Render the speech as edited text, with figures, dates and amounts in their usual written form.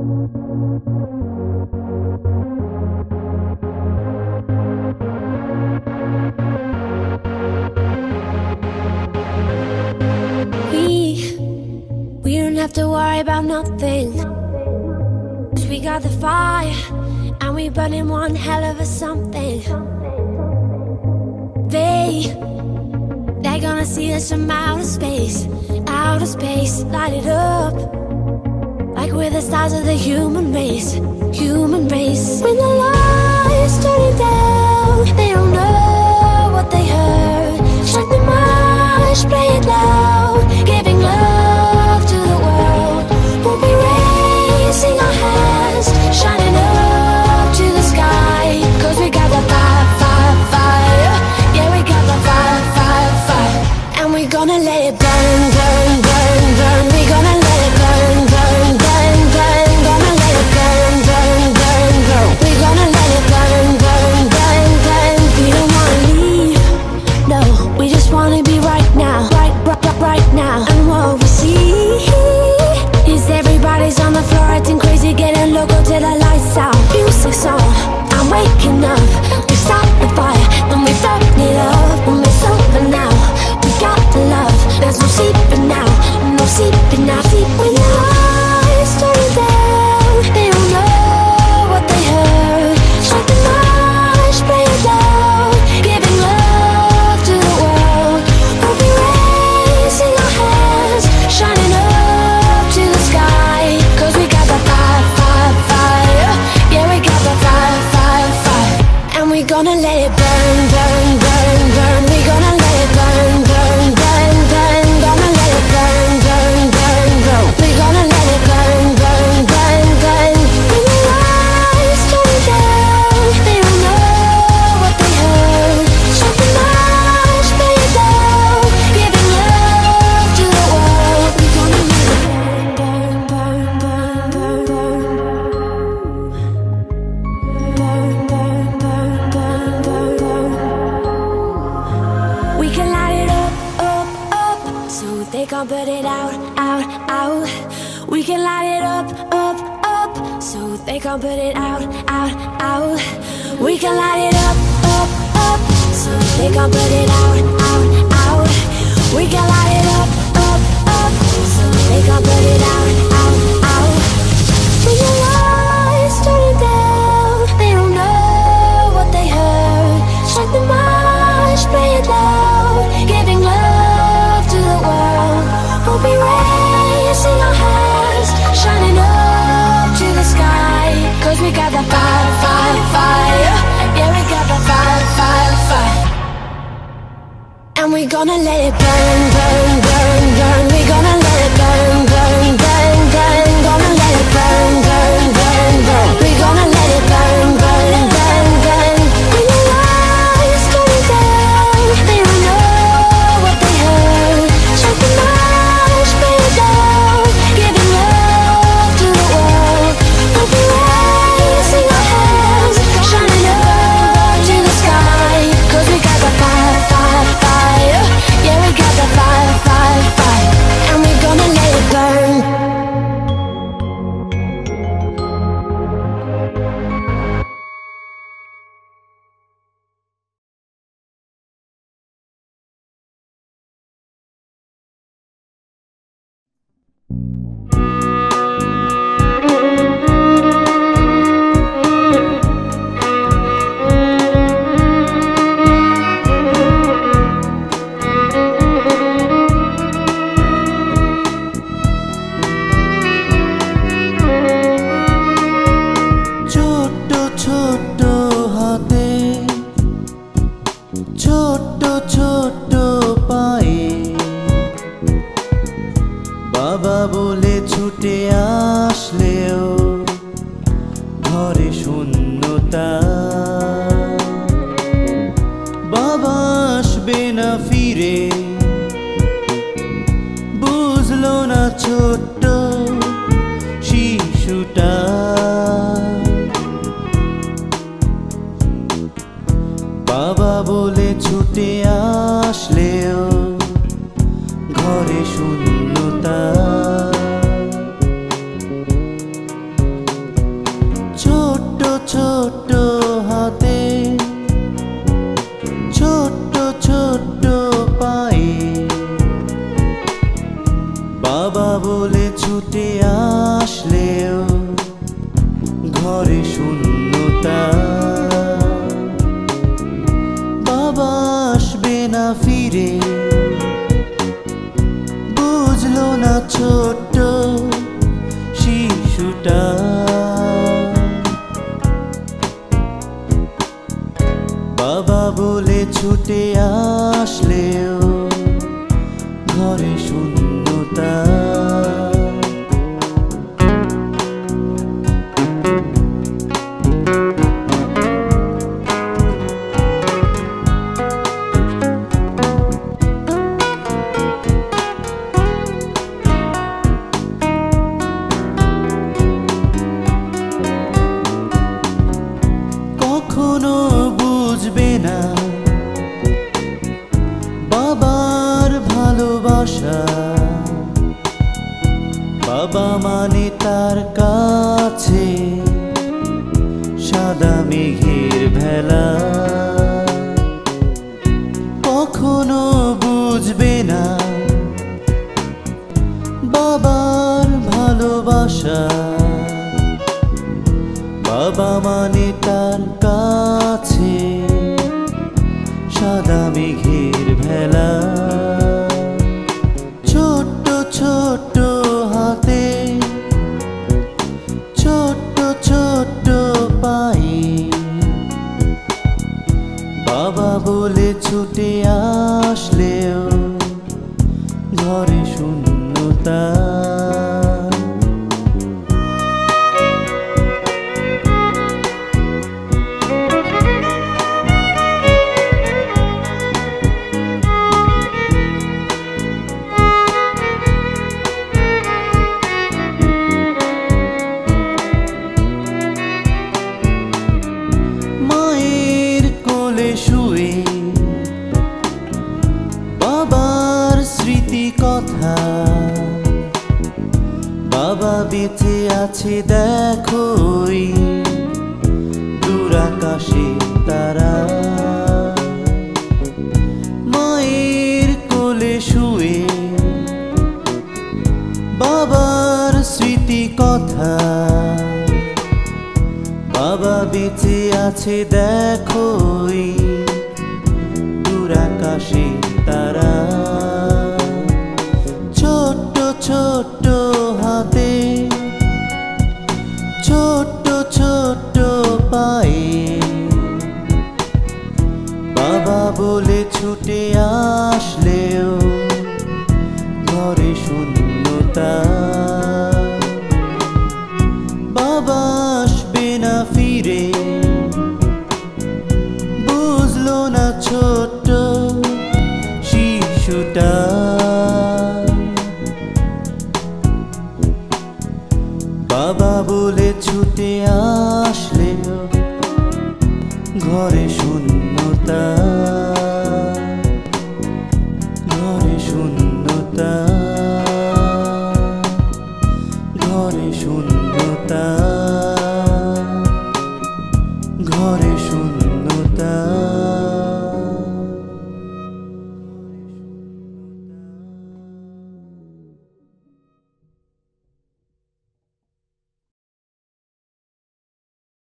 We don't have to worry about nothing, 'cause we got the fire, and we burning one hell of a something. They're gonna see us from outer space, light it up like we're the stars of the human race, human race. When the lights turning down, they don't know what they heard. Strike the march, play it loud, giving love to the world. We'll be raising our hands, shining up to the sky, 'cause we got the fire, fire, fire. Yeah, we got the fire, fire, fire. And we're gonna let it burn, burn, burn, burn. We're gonna let it burn, burn, burn, burn. Gonna let it burn, burn, burn, burn. We're gonna let it burn, burn, burn, burn. We don't wanna leave, no, we just wanna be right now, right now. And what we see is everybody's on the floor acting crazy, getting loco till the lights out. Music's on, I'm waking up. We start the fire, then we burn it up. When it's over now, we got the love. There's no sleeping now, no sleeping now. When the lights turn down, they don't know what they heard. Strike the march, play it loud, giving love to the world. We'll be raising our hands, shining up to the sky, 'cause we got the fire, fire, fire. Yeah, we got the fire, fire, fire. And we're gonna let it burn, burn, burn, burn. We're gonna let it burn, burn, burn, burn. Gonna let it burn, burn, burn, burn. We're gonna let it burn, burn, burn, burn. When the lights turn down, they don't know what they heard. Strike the march, play it loud, giving love to the world. We're gonna let it burn, burn, burn, burn, burn, burn, burn, burn, burn, burn, burn. We can light it up, up, up, so they can't put it out, out, out. We can light it up, up, up, so they can't put it out, out, out. We can light it up, up, up, so they can't put it out, out, out. We can light it up, up, up, so they can't put it out, out, out. When the lights turn down, they don't know what they heard. Strike the march, play it loud, giving love to the world. We'll be raising our hands, shining up to the sky, 'cause we got the fire, fire, fire. Yeah, we got the fire, fire, fire. And we're gonna let it burn, burn, burn, burn. We're gonna let it burn, burn, burn, burn. Gonna let it burn, burn, burn, burn. We're gonna let it burn, burn, burn, burn. When the lights turn down, they don't know what they heard. Strike the march, play it loud, giving love to the world. We'll be raising our hands, shining up to the sky, 'cause we got the fire, fire, fire. Yeah, we got the fire, fire. আসলেও ঘরে শূন্যতা। বাবা আসবে না ফিরে, বুঝলো না ছোট্ট শিশুটা। বাবা বলে ছুটে আসলেও ঘরে শূন্যতা। কখনো বুঝবে না বাবার ভালোবাসা। বাবা মানে তার কাছে সাদা মেঘের ভেলা। কখনো বুঝবে না বাবার ভালোবাসা। বাবা মানে তার কাছে সাদা মেঘের ভেলা। ছোট্ট ছোট্ট হাতে, ছোট্ট ছোট্ট পায়ে, বাবা বলে ছুটে আসলেও ঘরে শূন্যতা। শুয়ে বাবার স্মৃতি কথা। বাবা বেঁচে আছে দেখো দূর আকাশে তারা। মায়ের কোলে শুয়ে বাবার স্মৃতি কথা। বাবা বেঁচে আছে দেখো দূর আকাশে তারা। ছোট্ট ছোট্ট হাতে, ছোট্ট ছোট্ট পায়ে, বাবা বলে ছুটে আসলেও ঘরে শূন্যতা। বাবা আসবে না ফিরে, বুঝলো না ছোট্ট শিশুটা। বাবা বলে ছুটে আসলেও ঘরে শূন্যতা। ঘরে শূন্যতা, ঘরে শূন্যতা, ঘরে শূন্যতা।